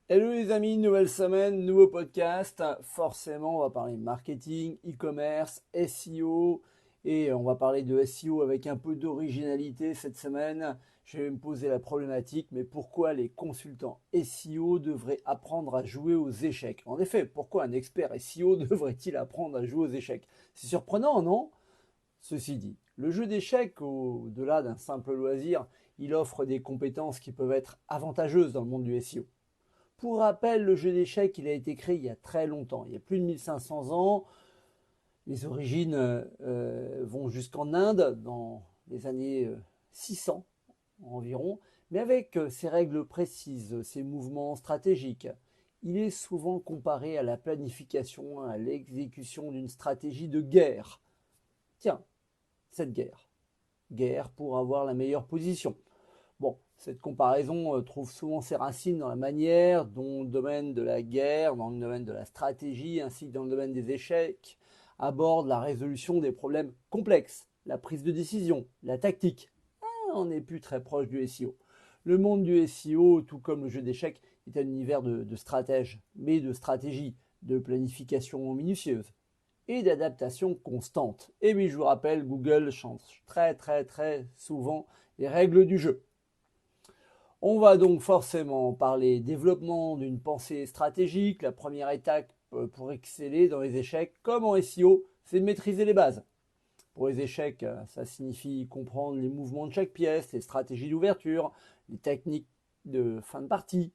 Hello les amis, nouvelle semaine, nouveau podcast. Forcément, on va parler marketing, e-commerce, SEO et on va parler de SEO avec un peu d'originalité cette semaine. Je vais me poser la problématique, mais pourquoi les consultants SEO devraient apprendre à jouer aux échecs? En effet, pourquoi un expert SEO devrait-il apprendre à jouer aux échecs? C'est surprenant, non? Ceci dit, le jeu d'échecs, au-delà d'un simple loisir, il offre des compétences qui peuvent être avantageuses dans le monde du SEO. Pour rappel, le jeu d'échecs, il a été créé il y a très longtemps, il y a plus de 1500 ans. Les origines vont jusqu'en Inde dans les années 600 environ, mais avec ses règles précises, ses mouvements stratégiques. Il est souvent comparé à la planification, à l'exécution d'une stratégie de guerre. Tiens, cette guerre. Guerre pour avoir la meilleure position. Bon, cette comparaison trouve souvent ses racines dans la manière dont le domaine de la guerre, dans le domaine de la stratégie, ainsi que dans le domaine des échecs, aborde la résolution des problèmes complexes, la prise de décision, la tactique. On n'est plus très proche du SEO. Le monde du SEO, tout comme le jeu d'échecs, est un univers de stratèges, mais de stratégie, de planification minutieuse et d'adaptation constante. Et oui, je vous rappelle, Google change très souvent les règles du jeu. On va donc forcément parler développement d'une pensée stratégique. La première étape pour exceller dans les échecs, comme en SEO, c'est de maîtriser les bases. Pour les échecs, ça signifie comprendre les mouvements de chaque pièce, les stratégies d'ouverture, les techniques de fin de partie.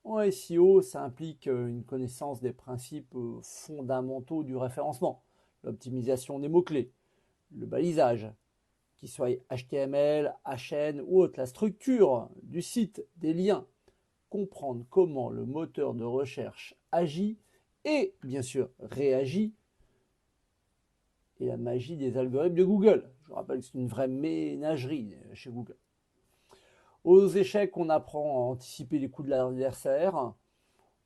En SEO, ça implique une connaissance des principes fondamentaux du référencement, l'optimisation des mots-clés, le balisage, qu'il soit HTML, HN ou autre, la structure du site, des liens, comprendre comment le moteur de recherche agit et bien sûr réagit, et la magie des algorithmes de Google. Je vous rappelle que c'est une vraie ménagerie chez Google. Aux échecs, on apprend à anticiper les coups de l'adversaire,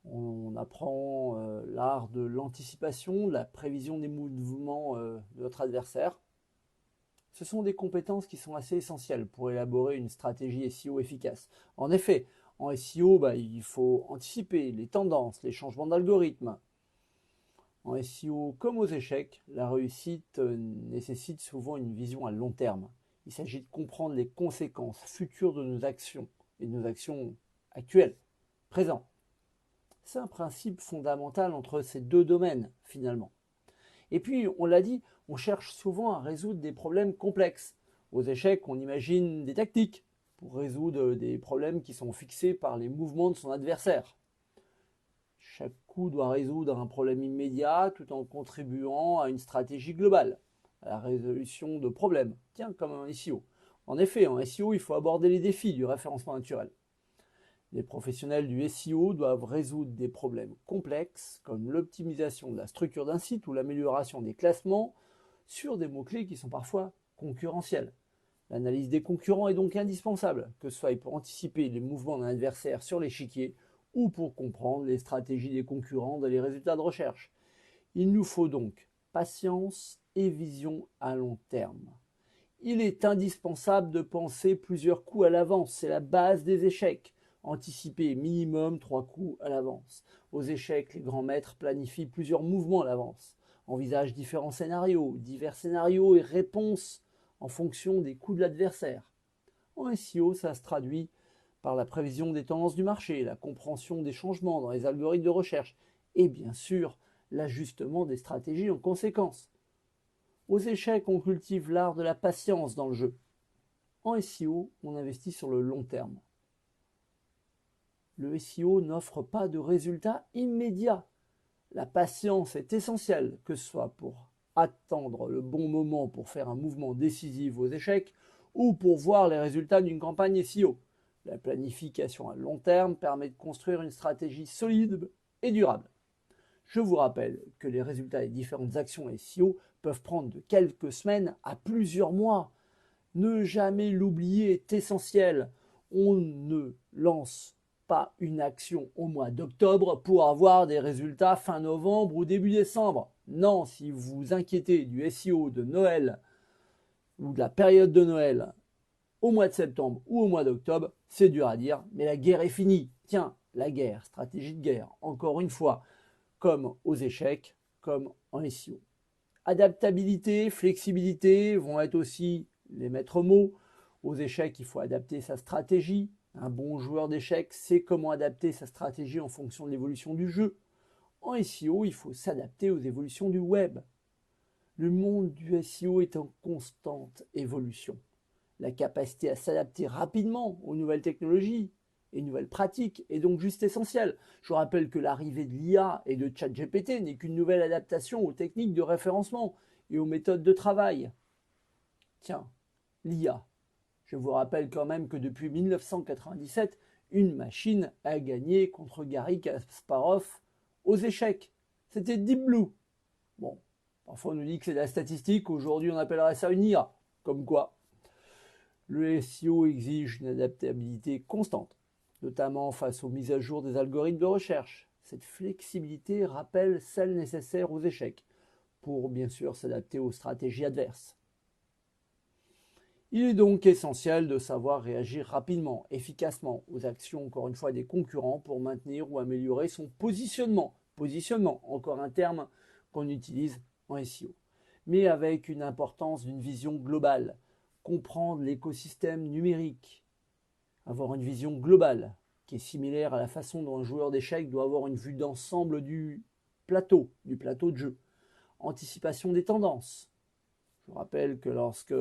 on apprend l'art de l'anticipation, de la prévision des mouvements de notre adversaire. Ce sont des compétences qui sont assez essentielles pour élaborer une stratégie SEO efficace. En effet, en SEO, il faut anticiper les tendances, les changements d'algorithme. En SEO, comme aux échecs, la réussite nécessite souvent une vision à long terme. Il s'agit de comprendre les conséquences futures de nos actions et de nos actions actuelles, présentes. C'est un principe fondamental entre ces deux domaines, finalement. Et puis, on l'a dit, on cherche souvent à résoudre des problèmes complexes. Aux échecs, on imagine des tactiques pour résoudre des problèmes qui sont fixés par les mouvements de son adversaire. Chaque coup doit résoudre un problème immédiat tout en contribuant à une stratégie globale, à la résolution de problèmes. Tiens, comme en SEO. En effet, en SEO, il faut aborder les défis du référencement naturel. Les professionnels du SEO doivent résoudre des problèmes complexes comme l'optimisation de la structure d'un site ou l'amélioration des classements sur des mots-clés qui sont parfois concurrentiels. L'analyse des concurrents est donc indispensable, que ce soit pour anticiper les mouvements d'un adversaire sur l'échiquier ou pour comprendre les stratégies des concurrents dans les résultats de recherche. Il nous faut donc patience et vision à long terme. Il est indispensable de penser plusieurs coups à l'avance, c'est la base des échecs. Anticiper minimum 3 coups à l'avance. Aux échecs, les grands maîtres planifient plusieurs mouvements à l'avance, envisagent divers scénarios et réponses en fonction des coups de l'adversaire. En SEO, ça se traduit par la prévision des tendances du marché, la compréhension des changements dans les algorithmes de recherche et bien sûr l'ajustement des stratégies en conséquence. Aux échecs, on cultive l'art de la patience dans le jeu. En SEO, on investit sur le long terme. Le SEO n'offre pas de résultats immédiats. La patience est essentielle, que ce soit pour attendre le bon moment pour faire un mouvement décisif aux échecs ou pour voir les résultats d'une campagne SEO. La planification à long terme permet de construire une stratégie solide et durable. Je vous rappelle que les résultats des différentes actions SEO peuvent prendre de quelques semaines à plusieurs mois. Ne jamais l'oublier est essentiel. On ne lance pas une action au mois d'octobre pour avoir des résultats fin novembre ou début décembre. Non, si vous vous inquiétez du SEO de Noël ou de la période de Noël au mois de septembre ou au mois d'octobre, c'est dur à dire, mais la guerre est finie. Tiens, la guerre, stratégie de guerre, encore une fois, comme aux échecs, comme en SEO. Adaptabilité, flexibilité vont être aussi les maîtres mots. Aux échecs, il faut adapter sa stratégie. Un bon joueur d'échecs sait comment adapter sa stratégie en fonction de l'évolution du jeu. En SEO, il faut s'adapter aux évolutions du web. Le monde du SEO est en constante évolution. La capacité à s'adapter rapidement aux nouvelles technologies et nouvelles pratiques est donc juste essentielle. Je vous rappelle que l'arrivée de l'IA et de ChatGPT n'est qu'une nouvelle adaptation aux techniques de référencement et aux méthodes de travail. Tiens, l'IA. Je vous rappelle quand même que depuis 1997, une machine a gagné contre Garry Kasparov aux échecs. C'était Deep Blue. Bon, parfois on nous dit que c'est de la statistique, aujourd'hui on appellerait ça une IA. Comme quoi, le SEO exige une adaptabilité constante, notamment face aux mises à jour des algorithmes de recherche. Cette flexibilité rappelle celle nécessaire aux échecs, pour bien sûr s'adapter aux stratégies adverses. Il est donc essentiel de savoir réagir rapidement, efficacement aux actions, encore une fois, des concurrents pour maintenir ou améliorer son positionnement. Positionnement, encore un terme qu'on utilise en SEO, mais avec une importance d'une vision globale. Comprendre l'écosystème numérique, avoir une vision globale qui est similaire à la façon dont un joueur d'échecs doit avoir une vue d'ensemble du plateau de jeu. Anticipation des tendances. Je vous rappelle que lorsque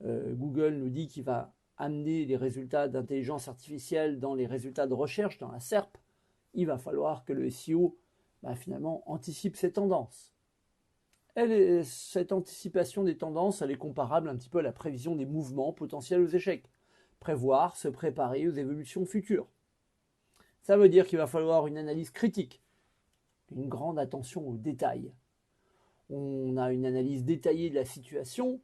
Google nous dit qu'il va amener les résultats d'intelligence artificielle dans les résultats de recherche, dans la SERP, il va falloir que le SEO finalement anticipe ces tendances. Cette anticipation des tendances, elle est comparable un petit peu à la prévision des mouvements potentiels aux échecs. Prévoir, se préparer aux évolutions futures. Ça veut dire qu'il va falloir une analyse critique, une grande attention aux détails. On a une analyse détaillée de la situation.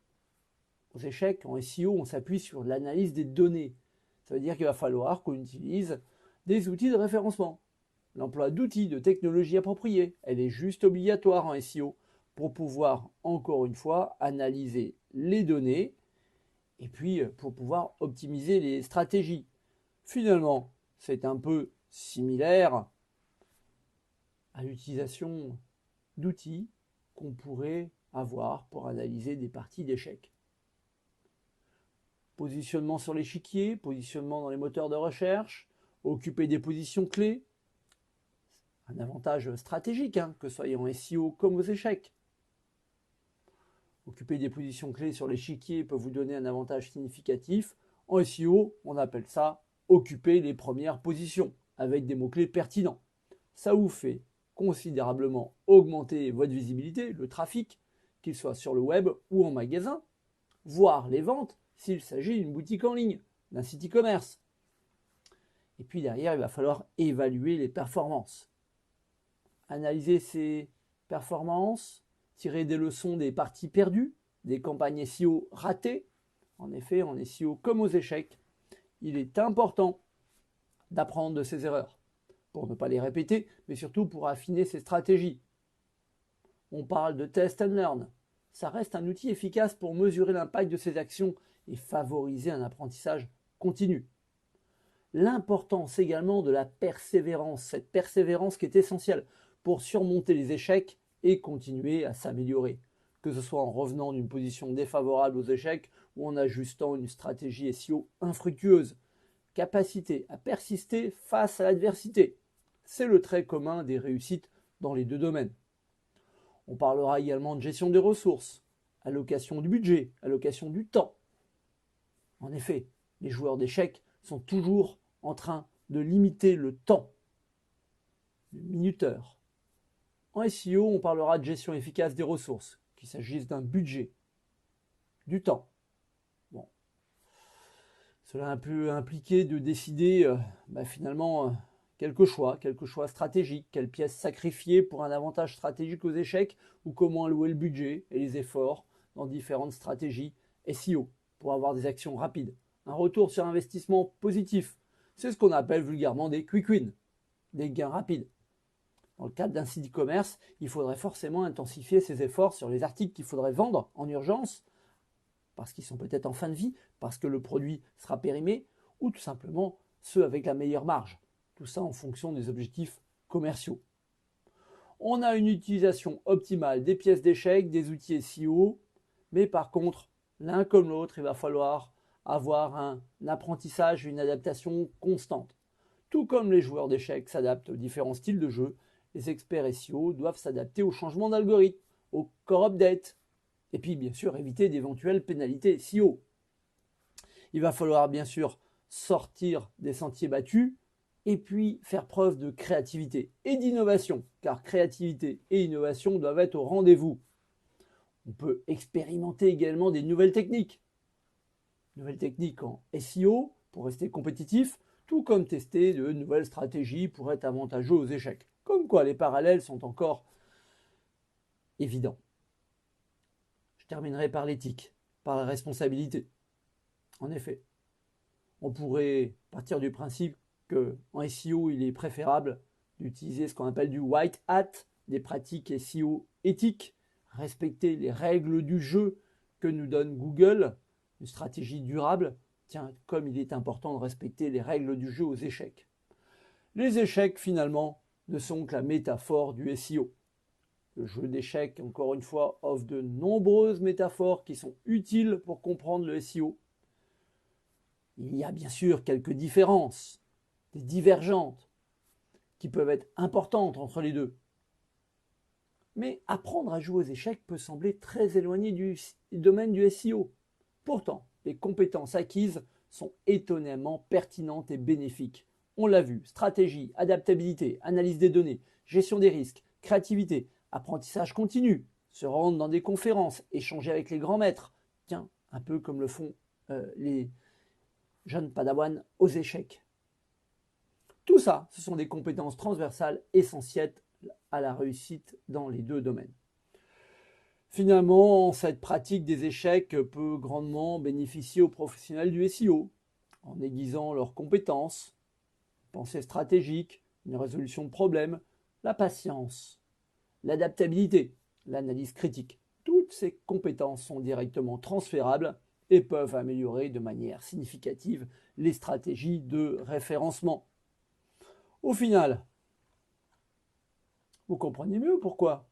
Aux échecs, en SEO, on s'appuie sur l'analyse des données. Ça veut dire qu'il va falloir qu'on utilise des outils de référencement. L'emploi d'outils, de technologies appropriées, elle est juste obligatoire en SEO pour pouvoir, encore une fois, analyser les données et puis pour pouvoir optimiser les stratégies. Finalement, c'est un peu similaire à l'utilisation d'outils qu'on pourrait avoir pour analyser des parties d'échecs. Positionnement sur l'échiquier, positionnement dans les moteurs de recherche, occuper des positions clés. Un avantage stratégique, que ce soit en SEO comme aux échecs. Occuper des positions clés sur l'échiquier peut vous donner un avantage significatif. En SEO, on appelle ça occuper les premières positions avec des mots-clés pertinents. Ça vous fait considérablement augmenter votre visibilité, le trafic, qu'il soit sur le web ou en magasin, voire les ventes s'il s'agit d'une boutique en ligne, d'un site e-commerce. Et puis derrière, il va falloir évaluer les performances. Analyser ces performances, tirer des leçons des parties perdues, des campagnes SEO ratées. En effet, en SEO comme aux échecs, il est important d'apprendre de ses erreurs pour ne pas les répéter, mais surtout pour affiner ses stratégies. On parle de test and learn. Ça reste un outil efficace pour mesurer l'impact de ses actions et favoriser un apprentissage continu. L'importance également de la persévérance, cette persévérance qui est essentielle pour surmonter les échecs et continuer à s'améliorer, que ce soit en revenant d'une position défavorable aux échecs ou en ajustant une stratégie SEO infructueuse. Capacité à persister face à l'adversité, c'est le trait commun des réussites dans les deux domaines. On parlera également de gestion des ressources, allocation du budget, allocation du temps. En effet, les joueurs d'échecs sont toujours en train de limiter le temps, le minuteur. En SEO, on parlera de gestion efficace des ressources, qu'il s'agisse d'un budget, du temps. Bon. Cela peut impliquer de décider finalement quelques choix stratégiques, quelles pièces sacrifier pour un avantage stratégique aux échecs ou comment allouer le budget et les efforts dans différentes stratégies SEO pour avoir des actions rapides. Un retour sur investissement positif, c'est ce qu'on appelle vulgairement des quick wins, des gains rapides. Dans le cadre d'un site e-commerce, il faudrait forcément intensifier ses efforts sur les articles qu'il faudrait vendre en urgence parce qu'ils sont peut-être en fin de vie, parce que le produit sera périmé, ou tout simplement ceux avec la meilleure marge. Tout ça en fonction des objectifs commerciaux. On a une utilisation optimale des pièces d'échecs, des outils SEO, mais par contre, l'un comme l'autre, il va falloir avoir un apprentissage, une adaptation constante. Tout comme les joueurs d'échecs s'adaptent aux différents styles de jeu, les experts SEO doivent s'adapter aux changements d'algorithme, au core update, et puis bien sûr éviter d'éventuelles pénalités SEO. Il va falloir bien sûr sortir des sentiers battus et puis faire preuve de créativité et d'innovation, car créativité et innovation doivent être au rendez-vous. On peut expérimenter également des nouvelles techniques en SEO pour rester compétitif, tout comme tester de nouvelles stratégies pour être avantageux aux échecs. Comme quoi les parallèles sont encore évidents. Je terminerai par l'éthique, par la responsabilité. En effet, on pourrait partir du principe qu'en SEO, il est préférable d'utiliser ce qu'on appelle du white hat, des pratiques SEO éthiques, respecter les règles du jeu que nous donne Google, une stratégie durable. Tiens, comme il est important de respecter les règles du jeu aux échecs. Les échecs, finalement, ne sont que la métaphore du SEO. Le jeu d'échecs, encore une fois, offre de nombreuses métaphores qui sont utiles pour comprendre le SEO. Il y a bien sûr quelques différences, des divergentes, qui peuvent être importantes entre les deux. Mais apprendre à jouer aux échecs peut sembler très éloigné du domaine du SEO. Pourtant, les compétences acquises sont étonnamment pertinentes et bénéfiques. On l'a vu, stratégie, adaptabilité, analyse des données, gestion des risques, créativité, apprentissage continu, se rendre dans des conférences, échanger avec les grands maîtres. Tiens, un peu comme le font les jeunes padawans aux échecs. Tout ça, ce sont des compétences transversales essentielles à la réussite dans les deux domaines. Finalement, cette pratique des échecs peut grandement bénéficier aux professionnels du SEO en aiguisant leurs compétences, pensée stratégique, une résolution de problèmes, la patience, l'adaptabilité, l'analyse critique. Toutes ces compétences sont directement transférables et peuvent améliorer de manière significative les stratégies de référencement. Au final, vous comprenez mieux pourquoi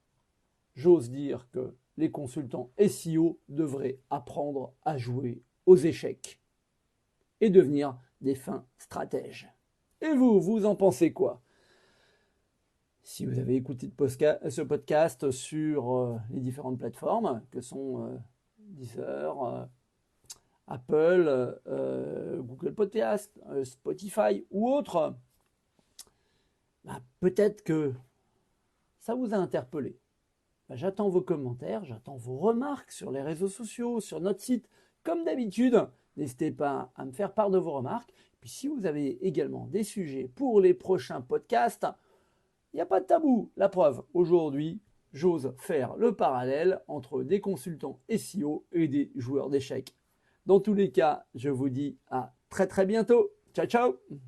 j'ose dire que les consultants SEO devraient apprendre à jouer aux échecs et devenir des fins stratèges. Et vous, vous en pensez quoi? Si vous avez écouté ce podcast sur les différentes plateformes que sont Deezer, Apple, Google Podcast, Spotify ou autres, peut-être que ça vous a interpellé. J'attends vos commentaires, j'attends vos remarques sur les réseaux sociaux, sur notre site. Comme d'habitude, n'hésitez pas à me faire part de vos remarques. Puis si vous avez également des sujets pour les prochains podcasts, il n'y a pas de tabou. La preuve, aujourd'hui, j'ose faire le parallèle entre des consultants SEO et des joueurs d'échecs. Dans tous les cas, je vous dis à très très bientôt. Ciao ciao!